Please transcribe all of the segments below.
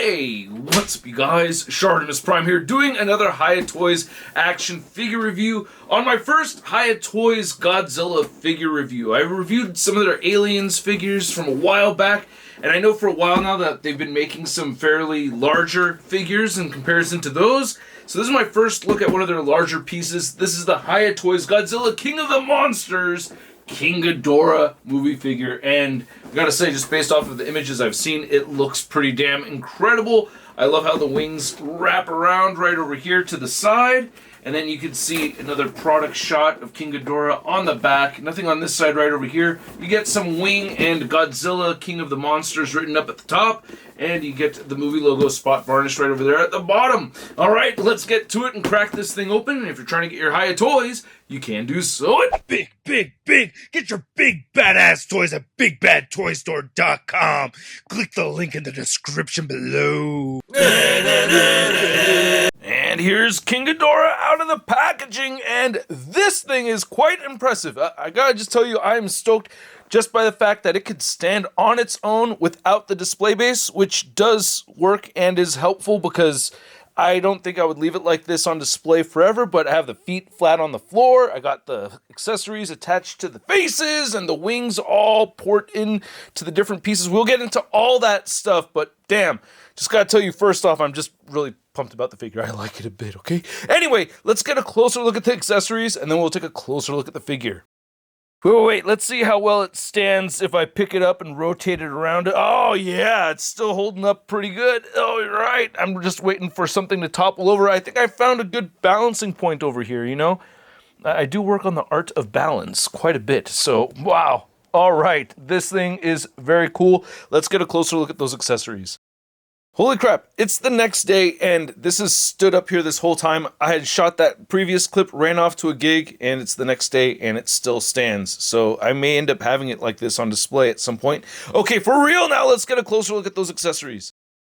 Hey, what's up you guys? ShartimusPrime here doing another Hiya Toys action figure review on my first Hiya Toys Godzilla figure review. I reviewed some of their Aliens figures from a while back, and I know for a while now that they've been making some fairly larger figures in comparison to those. So this is my first look at one of their larger pieces. This is the Hiya Toys Godzilla King of the Monsters King Ghidorah movie figure, and I gotta say, just based off of the images I've seen, it looks pretty damn incredible. I love how the wings wrap around right over here to the side, and then you can see another product shot of King Ghidorah on the back. Nothing on this side right over here. You get some wing and Godzilla King of the Monsters written up at the top, and you get the movie logo spot varnished right over there at the bottom. Alright, let's get to it and crack this thing open, and if you're trying to get your Hiya Toys, you can do so. Big! Get your big badass toys at BigBadToyStore.com. Click the link in the description below. And here's King Ghidorah out of the packaging, and this thing is quite impressive. I gotta just tell you, I am stoked just by the fact that it could stand on its own without the display base, which does work and is helpful because I don't think I would leave it like this on display forever, but I have the feet flat on the floor. I got the accessories attached to the faces, and the wings all port in to the different pieces. We'll get into all that stuff, but damn, just gotta tell you first off, I'm just really pumped about the figure. I like it a bit, okay? Anyway, let's get a closer look at the accessories, and then we'll take a closer look at the figure. Wait, let's see how well it stands if I pick it up and rotate it around. Oh yeah, it's still holding up pretty good. Oh, you're right. I'm just waiting for something to topple over. I think I found a good balancing point over here, you know? I do work on the art of balance quite a bit, so wow. All right, this thing is very cool. Let's get a closer look at those accessories. Holy crap, it's the next day, and this has stood up here this whole time. I had shot that previous clip, ran off to a gig, and it's the next day, and it still stands. So I may end up having it like this on display at some point. Okay, for real now, let's get a closer look at those accessories.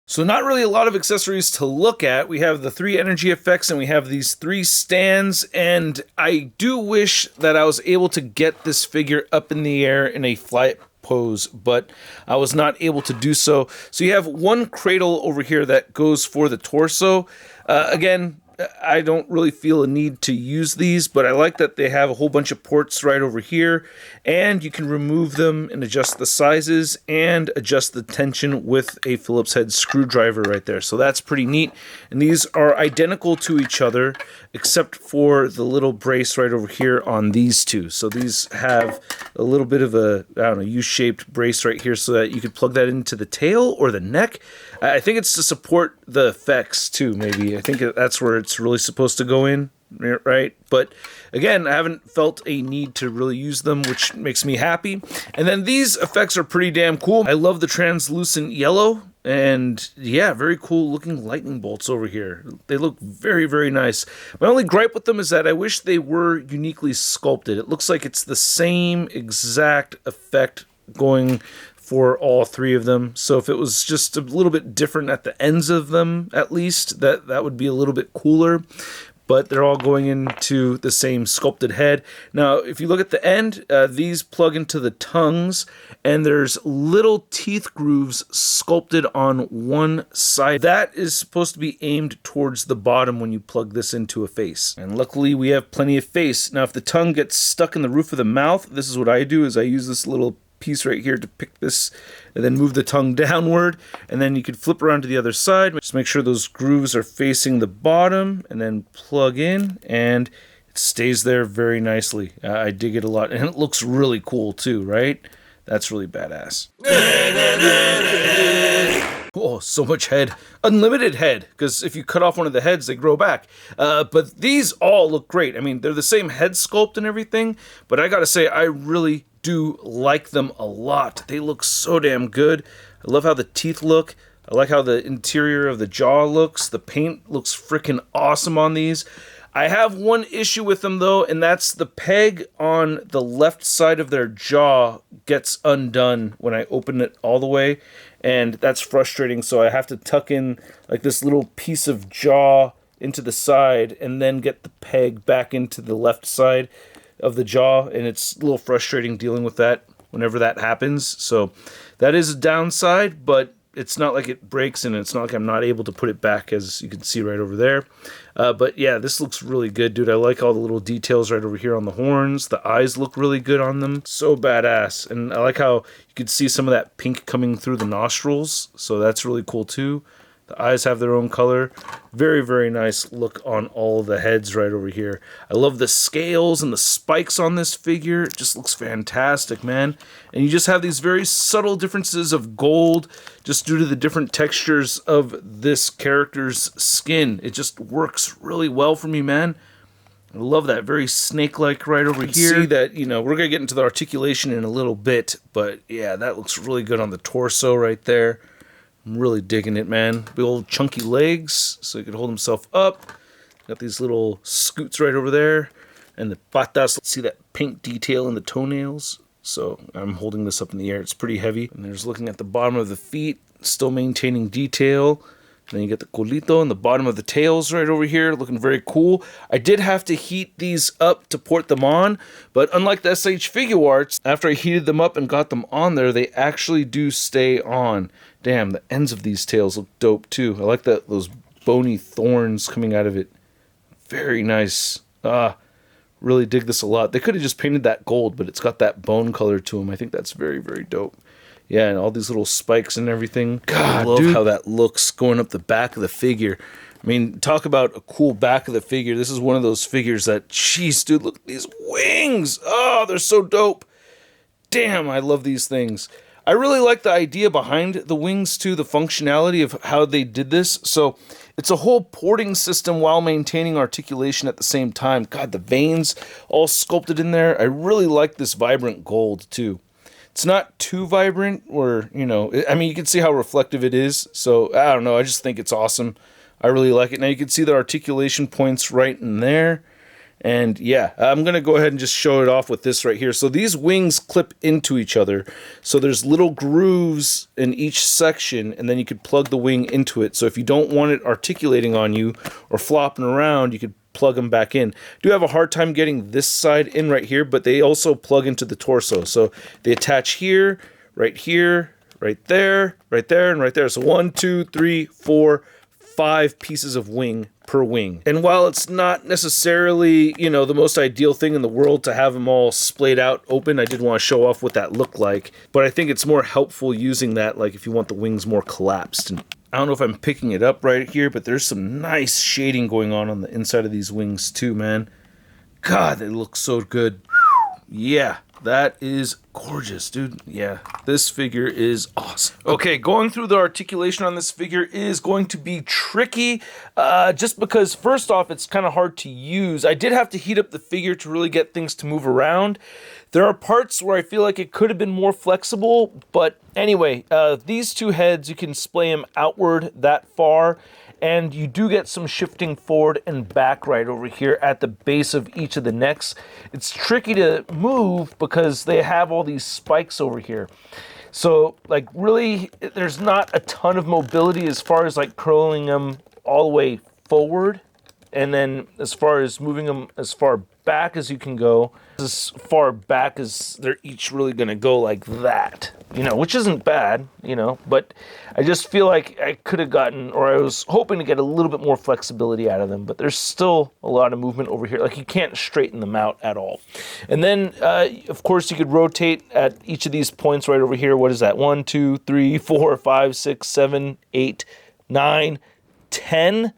So not really a lot of accessories to look at. We have the 3 energy effects, and we have these 3 stands, and I do wish that I was able to get this figure up in the air in a flight pose, but I was not able to do so. So you have one cradle over here that goes for the torso. Again, I don't really feel a need to use these, but I like that they have a whole bunch of ports right over here, and you can remove them and adjust the sizes and adjust the tension with a Phillips head screwdriver right there. So that's pretty neat. And these are identical to each other, except for the little brace right over here on these two. So these have a little bit of a, I don't know, U-shaped brace right here so that you could plug that into the tail or the neck. I think it's to support the effects too, maybe. I think that's where it's really supposed to go in, right? But again, I haven't felt a need to really use them, which makes me happy. And then these effects are pretty damn cool. I love the translucent yellow, and yeah, very cool looking lightning bolts over here. They look very, very nice. My only gripe with them is that I wish they were uniquely sculpted. It looks like it's the same exact effect going for all 3 of them. So if it was just a little bit different at the ends of them, at least, that would be a little bit cooler. But they're all going into the same sculpted head. Now, if you look at the end, these plug into the tongues, and there's little teeth grooves sculpted on one side. That is supposed to be aimed towards the bottom when you plug this into a face. And luckily, we have plenty of face. Now, if the tongue gets stuck in the roof of the mouth, this is what I do, is I use this little piece right here to pick this and then move the tongue downward, and then you could flip around to the other side. Just make sure those grooves are facing the bottom and then plug in, and it stays there very nicely. I dig it a lot, and it looks really cool too, right? That's really badass. Oh, so much head. Unlimited head, because if you cut off one of the heads, they grow back. But these all look great. I mean, they're the same head sculpt and everything, but I gotta say, I really do like them a lot. They look so damn good. I love how the teeth look. I like how the interior of the jaw looks. The paint looks freaking awesome on these. I have one issue with them though, and that's the peg on the left side of their jaw gets undone when I open it all the way, and that's frustrating. So I have to tuck in like this little piece of jaw into the side and then get the peg back into the left side of the jaw, and it's a little frustrating dealing with that whenever that happens. So that is a downside, but it's not like it breaks, and it's not like I'm not able to put it back, as you can see right over there. But yeah, this looks really good, dude. I like all the little details right over here on the horns. The eyes look really good on them. So badass. And I like how you can see some of that pink coming through the nostrils. So that's really cool too. The eyes have their own color. Very, very nice look on all of the heads right over here. I love the scales and the spikes on this figure. It just looks fantastic, man. And you just have these very subtle differences of gold just due to the different textures of this character's skin. It just works really well for me, man. I love that. Very snake-like right over here. See that, you know, we're going to get into the articulation in a little bit, but yeah, that looks really good on the torso right there. I'm really digging it, man. Big old chunky legs, so he can hold himself up. Got these little scoots right over there. And the patas, see that pink detail in the toenails? So I'm holding this up in the air. It's pretty heavy. And there's looking at the bottom of the feet, still maintaining detail. Then you get the culito and the bottom of the tails right over here, looking very cool. I did have to heat these up to port them on, but unlike the SH Figuarts, after I heated them up and got them on there, they actually do stay on. Damn, the ends of these tails look dope too. I like that, those bony thorns coming out of it. Very nice. Really dig this a lot. They could have just painted that gold, but it's got that bone color to them. I think that's very, very dope. Yeah, and all these little spikes and everything. God, I love how that looks going up the back of the figure. I mean, talk about a cool back of the figure. This is one of those figures that, jeez, dude, look at these wings. Oh, they're so dope. Damn, I love these things. I really like the idea behind the wings, too, the functionality of how they did this. So it's a whole porting system while maintaining articulation at the same time. God, the veins all sculpted in there. I really like this vibrant gold, too. It's not too vibrant, or, you know, I mean, you can see how reflective it is. So, I don't know, I just think it's awesome. I really like it. Now, you can see the articulation points right in there. And, yeah, I'm going to go ahead and just show it off with this right here. So, these wings clip into each other. So, there's little grooves in each section, and then you could plug the wing into it. So, if you don't want it articulating on you or flopping around, you could plug them back in. Do have a hard time getting this side in right here, but they also plug into the torso. So they attach here, right there, and right there. So 1, 2, 3, 4, 5 pieces of wing per wing. And while it's not necessarily, you know, the most ideal thing in the world to have them all splayed out open, I did want to show off what that looked like. But I think it's more helpful using that, like if you want the wings more collapsed. And I don't know if I'm picking it up right here, but there's some nice shading going on the inside of these wings too, man. God, they look so good. Yeah, that is gorgeous, dude. Yeah, this figure is awesome. Okay, going through the articulation on this figure is going to be tricky, just because, first off, it's kind of hard to use. I did have to heat up the figure to really get things to move around. There are parts where I feel like it could have been more flexible, but anyway, these two heads, you can splay them outward that far, and you do get some shifting forward and back right over here at the base of each of the necks. It's tricky to move because they have all these spikes over here. So, like, really, there's not a ton of mobility as far as, like, curling them all the way forward. And then as far as moving them as far back as you can go, as far back as they're each really going to go like that, you know, which isn't bad, you know, but I just feel like I could have gotten, or I was hoping to get a little bit more flexibility out of them, but there's still a lot of movement over here. Like, you can't straighten them out at all. And then, of course, you could rotate at each of these points right over here. What is that? 1, 2, 3, 4, 5, 6, 7, 8, 9, 10.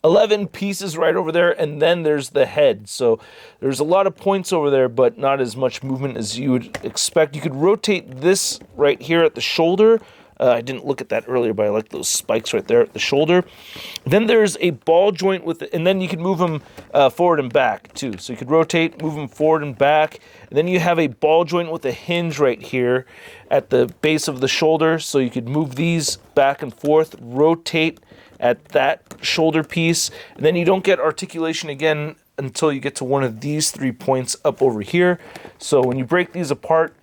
11 pieces right over there, and then there's the head. So there's a lot of points over there, but not as much movement as you would expect. You could rotate this right here at the shoulder. I didn't look at that earlier, but I like those spikes right there at the shoulder. Then there's a ball joint with it, and then you can move them forward and back too. So you could rotate, move them forward and back. And then you have a ball joint with a hinge right here at the base of the shoulder. So you could move these back and forth, rotate at that shoulder piece, and then you don't get articulation again until you get to one of these 3 points up over here. So when you break these apart,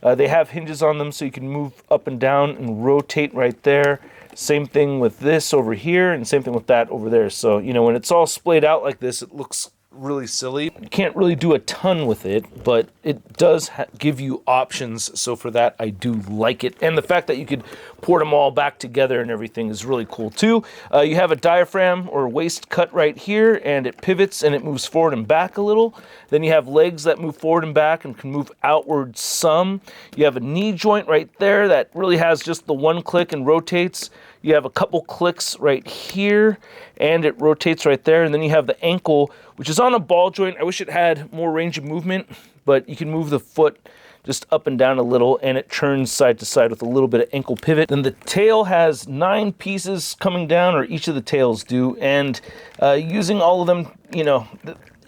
they have hinges on them so you can move up and down and rotate right there. Same thing with this over here, and same thing with that over there. So, you know, when it's all splayed out like this, it looks really silly. You can't really do a ton with it, but it does give you options, so for that I do like it. And the fact that you could port them all back together and everything is really cool too. You have a diaphragm or waist cut right here, and it pivots and it moves forward and back a little. Then you have legs that move forward and back and can move outward some. You have a knee joint right there that really has just the one click and rotates. You have a couple clicks right here, and it rotates right there. And then you have the ankle, which is on a ball joint. I wish it had more range of movement, but you can move the foot just up and down a little, and it turns side to side with a little bit of ankle pivot. Then the tail has 9 pieces coming down, or each of the tails do, and using all of them, you know,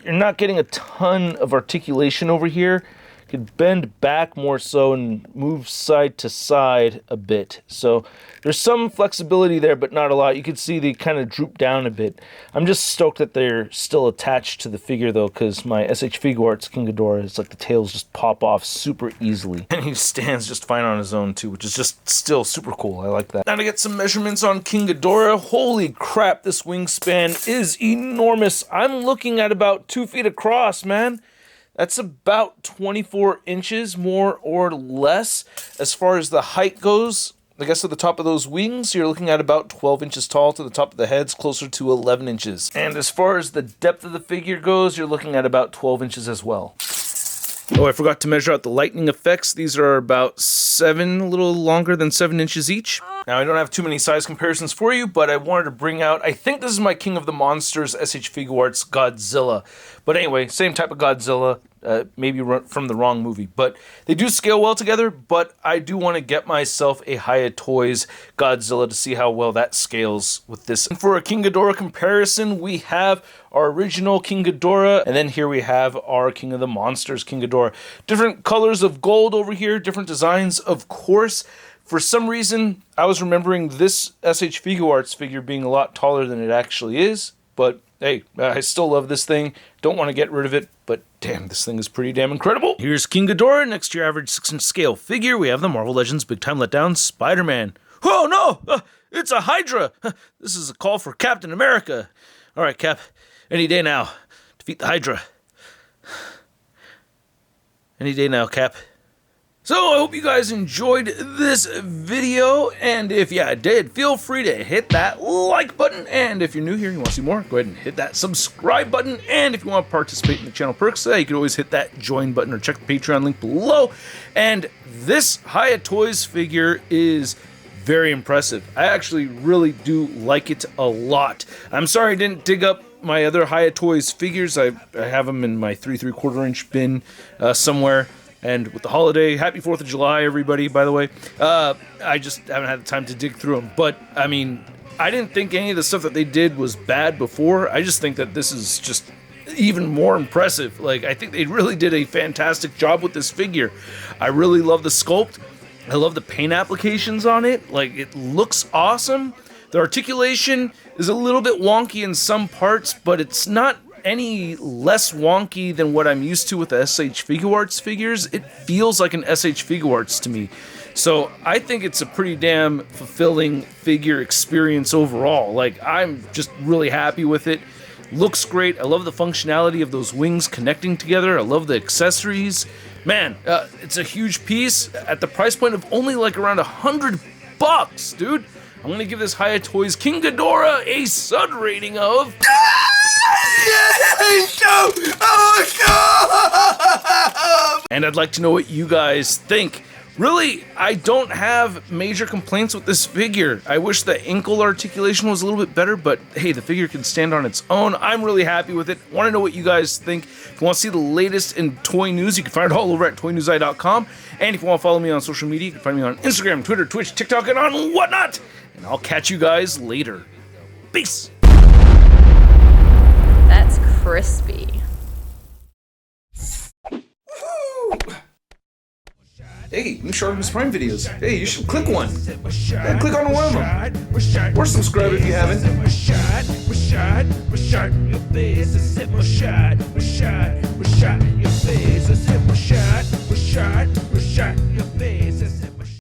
you're not getting a ton of articulation over here. Could bend back more so and move side to side a bit. So there's some flexibility there, but not a lot. You can see they kind of droop down a bit. I'm just stoked that they're still attached to the figure though, because my SH Figuarts King Ghidorah, it's like the tails just pop off super easily. And he stands just fine on his own too, which is just still super cool. I like that. Now to get some measurements on King Ghidorah. Holy crap, this wingspan is enormous. I'm looking at about 2 feet across, man. That's about 24 inches, more or less. As far as the height goes, I guess to the top of those wings, you're looking at about 12 inches tall. To the top of the head's closer to 11 inches. And as far as the depth of the figure goes, you're looking at about 12 inches as well. Oh, I forgot to measure out the lightning effects. These are about 7, a little longer than 7 inches each. Now, I don't have too many size comparisons for you, but I wanted to bring out, I think this is my King of the Monsters SH Figuarts Godzilla. But anyway, same type of Godzilla, maybe from the wrong movie. But they do scale well together, but I do want to get myself a Hiya Toys Godzilla to see how well that scales with this. And for a King Ghidorah comparison, we have our original King Ghidorah, and then here we have our King of the Monsters King Ghidorah. Different colors of gold over here, different designs, of course. For some reason, I was remembering this SH Figuarts figure being a lot taller than it actually is, but hey, I still love this thing. Don't want to get rid of it, but damn, this thing is pretty damn incredible. Here's King Ghidorah. Next to your average 6-inch scale figure, we have the Marvel Legends Big Time Letdown Spider-Man. Oh no, it's a Hydra. This is a call for Captain America. All right, Cap, any day now. Defeat the Hydra. Any day now, Cap. So I hope you guys enjoyed this video, and if you did, feel free to hit that like button, and if you're new here and you want to see more, go ahead and hit that subscribe button, and if you want to participate in the channel perks, you can always hit that join button or check the Patreon link below. And this Hiya Toys figure is very impressive. I actually really do like it a lot. I'm sorry I didn't dig up my other Hiya Toys figures. I have them in my 3 3/4 inch bin somewhere. And with the holiday, happy 4th of July, everybody, by the way. I just haven't had the time to dig through them. But, I mean, I didn't think any of the stuff that they did was bad before. I just think that this is just even more impressive. Like, I think they really did a fantastic job with this figure. I really love the sculpt. I love the paint applications on it. Like, it looks awesome. The articulation is a little bit wonky in some parts, but it's not any less wonky than what I'm used to with the SH Figuarts figures. It feels like an SH Figuarts to me. So I think it's a pretty damn fulfilling figure experience overall. Like, I'm just really happy with it. Looks great. I love the functionality of those wings connecting together. I love the accessories. Man, it's a huge piece at the price point of only like around $100, dude. I'm going to give this Hiya Toys King Ghidorah a sud rating of... And I'd like to know what you guys think. Really, I don't have major complaints with this figure. I wish the ankle articulation was a little bit better, but hey, the figure can stand on its own. I'm really happy with it. Want to know what you guys think. If you want to see the latest in toy news, you can find it all over at toynewsi.com. And if you want to follow me on social media, you can find me on Instagram, Twitter, Twitch, TikTok, and on whatnot. And I'll catch you guys later. Peace. That's crispy. Hey, new ShartimusPrime videos. Hey, you should click one. Yeah, click on one of them. Or subscribe if you haven't. Your face,